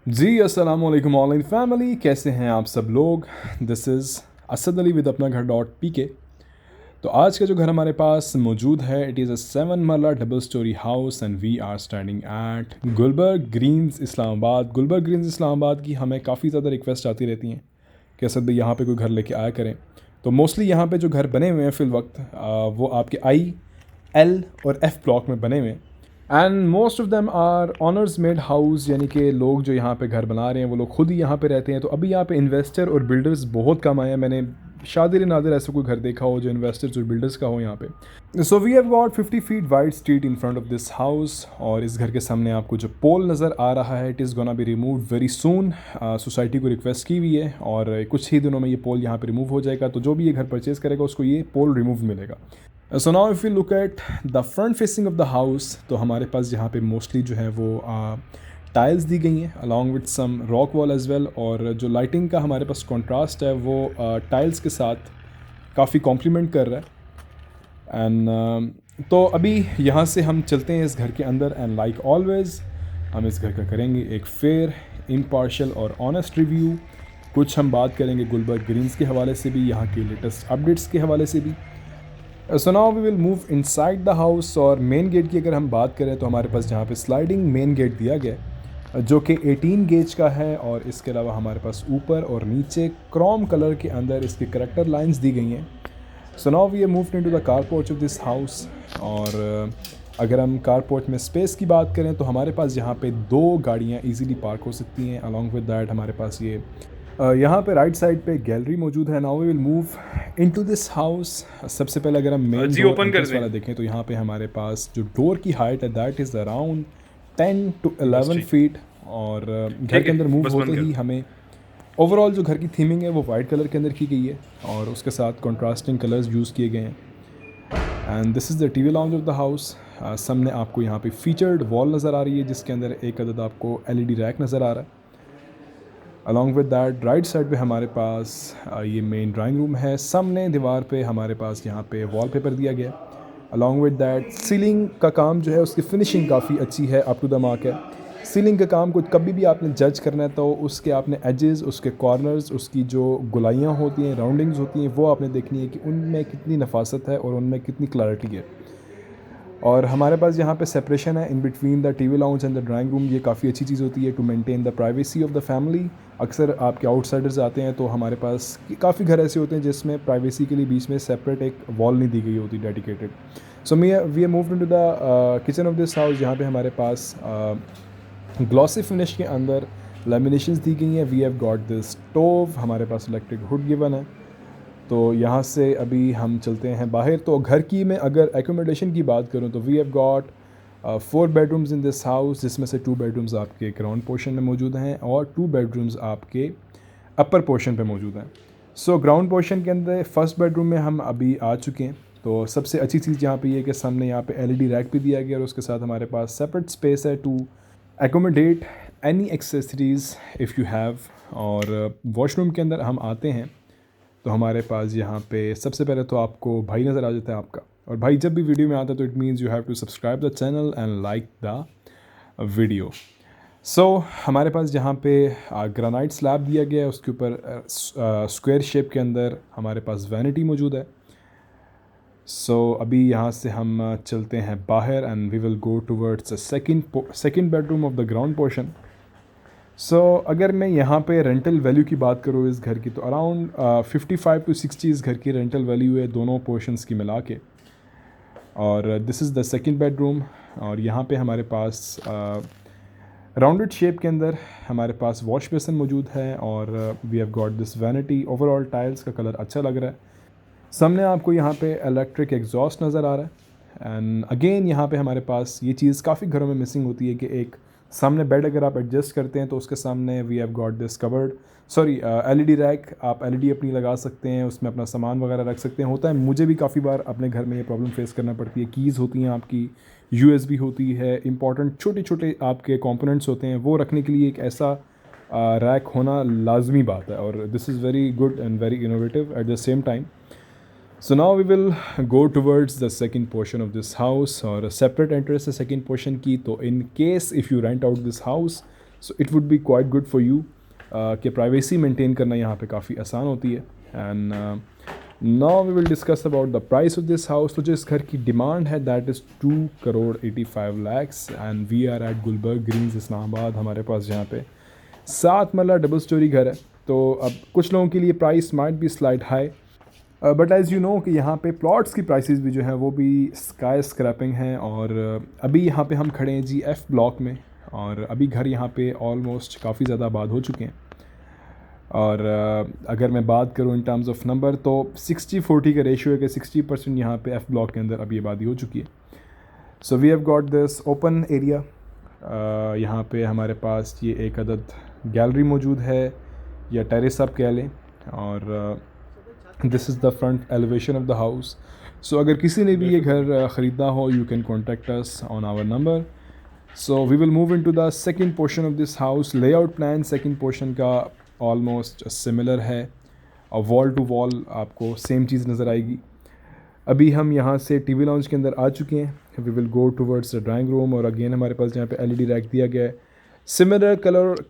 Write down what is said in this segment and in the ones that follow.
जी अस्सलाम वालेकुम online family, कैसे हैं आप सब लोग। This is Asad Ali with अपना घर डॉट पी के। तो आज का जो घर हमारे पास मौजूद है, it is a 7 marla double storey house and we are standing at Gulberg Greens Islamabad. Gulberg Greens Islamabad की हमें काफ़ी ज़्यादा रिक्वेस्ट आती रहती हैं कि असद भाई यहाँ पे कोई घर लेके आया करें। तो मोस्टली यहाँ पे जो घर बने हुए हैं फ़िल वक्त वो आपके आई, एल और एफ़ ब्लॉक में बने हुए हैं। And most of them are owners made house, यानी कि लोग जो यहाँ पे घर बना रहे हैं वो लोग खुद ही यहाँ पे रहते हैं। तो अभी यहाँ पे इन्वेस्टर और बिल्डर्स बहुत कम आए हैं। मैंने शादिर नादिर ऐसा कोई घर देखा हो जो इन्वेस्टर्स और बिल्डर्स का हो यहाँ पे। So we have got 50 feet wide street in front of this house. और इस घर के सामने आपको जो पोल नज़र आ रहा है, it is gonna be remove very soon. Society को रिक्वेस्ट की हुई है और कुछ ही दिनों में ये पोल यहाँ पे रिमूव हो जाएगा। तो जो भी ये घर परचेज़ करेगा उसको ये पोल रिमूव मिलेगा। So now if you look at the front facing of the house, तो हमारे पास यहाँ पे मोस्टली जो है वो टाइल्स दी गई हैं along with some rock wall as well. और जो लाइटिंग का हमारे पास कॉन्ट्रास्ट है वो टाइल्स के साथ काफ़ी कॉम्प्लीमेंट कर रहा है। एंड तो अभी यहाँ से हम चलते हैं इस घर के अंदर एंड लाइक ऑलवेज़ हम इस घर का करेंगे एक फेयर, इम्पार्शल और ऑनेस्ट रिव्यू। कुछ हम बात करेंगे गुलबर्ग ग्रीन्स के हवाले से भी, यहाँ के लेटेस्ट अपडेट्स के हवाले से भी। So now we will move inside the house. और मेन गेट की अगर हम बात करें तो हमारे पास यहाँ पे स्लाइडिंग मेन गेट दिया गया है जो कि 18 गेज का है। और इसके अलावा हमारे पास ऊपर और नीचे क्रोम कलर के अंदर इसकी करेक्टर लाइंस दी गई हैं। So now we move into the car porch of this house. और अगर हम कार पोर्च में स्पेस की बात करें तो हमारे पास यहाँ पे 2 गाड़ियाँ इजीली पार्क हो सकती हैं। अलॉन्ग विद दैट हमारे पास ये यहाँ पे राइट साइड पे गैलरी मौजूद है। Now we will move into this house. सबसे पहले अगर हम मेन जी डोर ओपन कर एंट्रेंस वाला दें। देखें तो यहाँ पे हमारे पास जो डोर की हाइट है दैट इज़ अराउंड 10 to बस 11 ठीक। फीट। और घर ठीक के है, अंदर मूव बस होते बंद कर ही दो। हमें ओवरऑल जो घर की थीमिंग है वो वाइट कलर के अंदर की गई है और उसके साथ कॉन्ट्रास्टिंग कलर्स यूज़ किए गए हैं। And this is the TV lounge of the house. सामने आपको यहाँ पे फीचर्ड वॉल नज़र आ रही है जिसके अंदर एक अदद आपको एलईडी रैक नज़र आ रहा है। Along with that right side पे हमारे पास ये मेन ड्राइंग रूम है। सामने दीवार पे हमारे पास यहाँ पे वॉलपेपर दिया गया है। अलॉन्ग विद दैट सीलिंग का काम जो है उसकी फिनिशिंग काफ़ी अच्छी है, अप टू द मार्क है। सीलिंग का काम को कभी भी आपने जज करना है तो उसके आपने एजेस, उसके कॉर्नर्स, उसकी जो गुलाइयाँ होती हैं, राउंडिंग्स होती हैं, वो आपने देखनी है कि उनमें कितनी नफासत है और उनमें कितनी क्लैरिटी है। और हमारे पास यहाँ पे सेपरेशन है in between the TV lounge and the drawing room. ये काफ़ी अच्छी चीज़ होती है to maintain the privacy of the family. अक्सर आपके आउटसाइडर्स आते हैं तो हमारे पास काफ़ी घर ऐसे होते हैं जिसमें प्राइवेसी के लिए बीच में सेपरेट एक वॉल नहीं दी गई होती dedicated. So we are move into the kitchen of this house. जहाँ पे हमारे पास ग्लॉसी फिनिश के अंदर लेमिनेशंस दी गई हैं। We have got this stove, हमारे पास इलेक्ट्रिक हुड गिवन है। तो यहाँ से अभी हम चलते हैं बाहर। तो घर की मैं अगर एकोमोडेशन की बात करूँ तो we have got 4 bedrooms in this house, जिसमें से 2 बेडरूम्स आपके ग्राउंड पोर्शन में मौजूद हैं और 2 बेडरूम्स आपके अपर पोर्शन पे मौजूद हैं। सो ग्राउंड पोर्शन के अंदर फर्स्ट बेडरूम में हम अभी आ चुके हैं। तो सबसे अच्छी चीज़ यहाँ पे ये है कि सामने यहाँ पे एलईडी रैक भी दिया गया और उसके साथ हमारे पास सेपरेट स्पेस है to accommodate any accessories if you have. और वॉशरूम के अंदर हम आते हैं तो हमारे पास यहाँ पे सबसे पहले तो आपको भाई नज़र आ जाता है आपका। और भाई जब भी वीडियो में आता है तो it means you have to subscribe the channel and like the video. So हमारे पास यहाँ पे ग्रेनाइट स्लैब दिया गया है, उसके ऊपर स्क्वायर शेप के अंदर हमारे पास वैनिटी मौजूद है। सो अभी यहाँ से हम चलते हैं बाहर and we will go towards the second bedroom of the ground portion. So अगर मैं यहाँ पे रेंटल वैल्यू की बात करूँ इस घर की तो अराउंड 55 to 60 इस घर की रेंटल वैल्यू है दोनों पोर्शंस की मिला के। और this is the second bedroom. और यहाँ पे हमारे पास राउंडेड शेप के अंदर हमारे पास वॉश बेसन मौजूद है और we have got this vanity. Overall tiles का कलर अच्छा लग रहा है। सामने आपको यहाँ पे इलेक्ट्रिक एग्जॉस्ट नज़र आ रहा है। एंड अगेन यहाँ पे हमारे पास ये चीज़ काफ़ी घरों में मिसिंग होती है कि एक सामने बेड अगर आप एडजस्ट करते हैं तो उसके सामने we have got this covered LED rack. आप एलईडी अपनी लगा सकते हैं, उसमें अपना सामान वगैरह रख सकते हैं। होता है, मुझे भी काफ़ी बार अपने घर में ये प्रॉब्लम फेस करना पड़ती है। कीज़ होती हैं आपकी, यूएसबी होती है, इंपॉर्टेंट छोटे छोटे आपके कंपोनेंट्स होते हैं, वो रखने के लिए एक ऐसा रैक होना लाजमी बात है। और this is very good and very innovative at the same time. So now we will go towards the second portion of this house और separate entrance है second portion की। तो in case if you rent out this house so it would be quite good for you कि privacy maintain करना यहाँ पे काफ़ी आसान होती है। And now we will discuss about the price of this house. तो जो इस घर की डिमांड है that is 2,85,00,000 and we are at Gulberg Greens Islamabad. हमारे पास यहाँ पे 7 मरला डबल स्टोरी घर है। तो अब कुछ लोगों के लिए price might be slide high, but as you know कि यहाँ पे प्लॉट्स की प्राइसेस भी जो हैं वो भी स्काई स्क्रैपिंग हैं। और अभी यहाँ पे हम खड़े हैं जी एफ ब्लॉक में, और अभी घर यहाँ पे ऑलमोस्ट काफ़ी ज़्यादा आबाद हो चुके हैं। और अगर मैं बात करूँ इन टर्म्स ऑफ नंबर तो 60-40 का रेशियो है कि 60% यहाँ पे एफ़ ब्लॉक के अंदर अभी आबादी हो चुकी है। So we have got this open area. यहाँ पे हमारे पास ये एक अदद गैलरी मौजूद है या टेरेस आप कह लें, और this is the front elevation of the house. So अगर किसी ने भी ये घर ख़रीदना हो you can contact us on our number. So we will move into the second portion of this house. Layout plan second portion का almost similar है और वॉल टू वॉल आपको सेम चीज़ नज़र आएगी। अभी हम यहाँ से टीवी लाउंज के अंदर आ चुके हैं। We will go towards the drawing room, और अगेन हमारे पास यहाँ पे एलईडी रैक दिया गया है, सिमिलर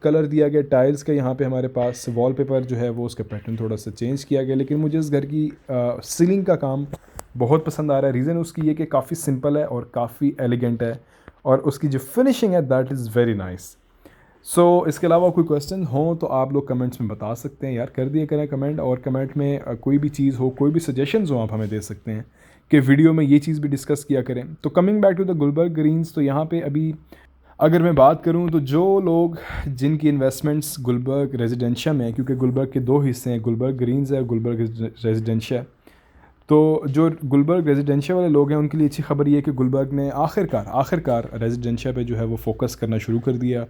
कलर दिया गया टाइल्स का। यहाँ पे हमारे पास वॉलपेपर जो है वो उसका पैटर्न थोड़ा सा चेंज किया गया, लेकिन मुझे इस घर की सीलिंग का काम बहुत पसंद आ रहा है। रीज़न उसकी ये कि काफ़ी सिंपल है और काफ़ी एलिगेंट है, और उसकी जो फिनिशिंग है दैट इज़ वेरी नाइस। सो इसके अलावा कोई क्वेश्चन हो तो आप लोग कमेंट्स में बता सकते हैं यार, कर दिए करें कमेंट, और कमेंट में कोई भी चीज़ हो, कोई भी सजेशंस हो आप हमें दे सकते हैं कि वीडियो में ये चीज़ भी डिस्कस किया करें। तो coming back to the Gulberg Greens, तो यहाँ पे अभी अगर मैं बात करूँ तो जो लोग जिनकी इन्वेस्टमेंट्स गुलबर्ग रेजिडेंशिया में है, क्योंकि गुलबर्ग के 2 हिस्से हैं, गुलबर्ग ग्रीन्स है और गुलबर्ग रेजिडेंशिया। तो जो गुलबर्ग रेजिडेंशिया वाले लोग हैं उनके लिए अच्छी खबर ये है कि गुलबर्ग ने आखिरकार रेजिडेंशिया पे जो है वो फोकस करना शुरू कर दिया,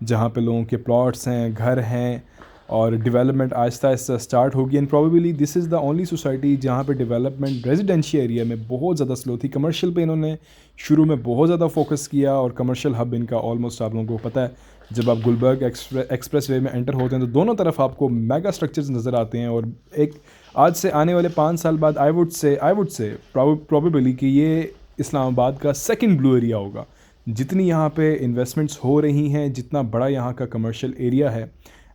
जहाँ पे लोगों के प्लॉट्स हैं, घर हैं, और डेवलपमेंट आहिस्ता आहिस्ता स्टार्ट होगी। And probably this is the only society जहाँ पे डेवलपमेंट रेजिडेंशियल एरिया में बहुत ज़्यादा स्लो थी। कमर्शियल पे इन्होंने शुरू में बहुत ज़्यादा फोकस किया, और कमर्शियल हब इनका ऑलमोस्ट आप लोगों को पता है, जब आप गुलबर्ग एक्सप्रेस वे में एंटर होते हैं तो दोनों तरफ आपको मेगा स्ट्रक्चर्स नज़र आते हैं। और एक आज से आने वाले 5 साल बाद आई वुड से प्रोबेबली कि ये इस्लामाबाद का सेकंड ब्लू एरिया होगा। जितनी यहाँ पे इन्वेस्टमेंट्स हो रही हैं, जितना बड़ा यहाँ का कमर्शियल एरिया है,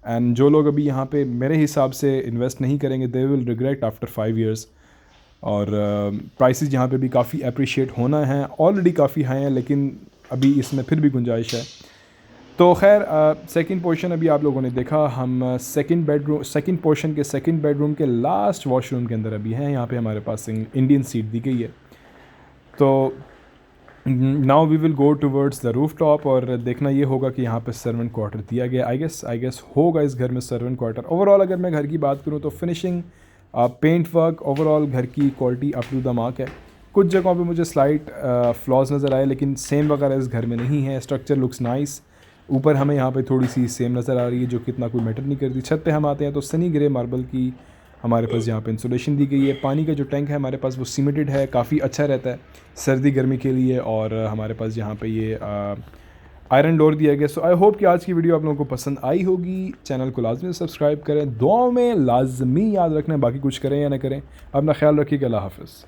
एंड जो लोग अभी यहाँ पे मेरे हिसाब से इन्वेस्ट नहीं करेंगे they will regret after 5 years। और प्राइसेस यहाँ पे भी काफ़ी अप्रिशिएट होना है, ऑलरेडी काफ़ी हाई हैं, लेकिन अभी इसमें फिर भी गुंजाइश है। तो खैर सेकंड पोर्शन अभी आप लोगों ने देखा। हम सेकंड पोर्शन के सेकंड बेडरूम के लास्ट वॉशरूम के अंदर अभी हैं। यहाँ पे हमारे पास इंडियन सीट दी गई है। तो now we will go towards the rooftop, और देखना ये होगा कि यहाँ पे सर्वेंट क्वार्टर दिया गया। आई गेस होगा इस घर में सर्वेंट क्वार्टर। ओवरऑल अगर मैं घर की बात करूँ तो फिनिशिंग, पेंट वर्क, ओवरऑल घर की quality up to the mark है। कुछ जगहों पे मुझे स्लाइट फ्लॉज नज़र आए, लेकिन सेम वगैरह इस घर में नहीं है। Structure looks nice. ऊपर हमें यहाँ पे थोड़ी सी सेम नज़र आ रही है जो कितना कोई मैटर नहीं करती। छत पे हम आते हैं तो सनी ग्रे मार्बल की हमारे पास यहाँ पे इंसुलेशन दी गई है। पानी का जो टैंक है हमारे पास वो सीमेंटेड है, काफ़ी अच्छा रहता है सर्दी गर्मी के लिए। और हमारे पास यहाँ पे ये आयरन डोर दिया गया। सो आई होप कि आज की वीडियो आप लोगों को पसंद आई होगी। चैनल को लाजमी सब्सक्राइब करें, दुआओं में लाजमी याद रखना, बाकी कुछ करें या ना करें, अपना ख्याल रखिएगा। अल्लाह हाफ़िज़।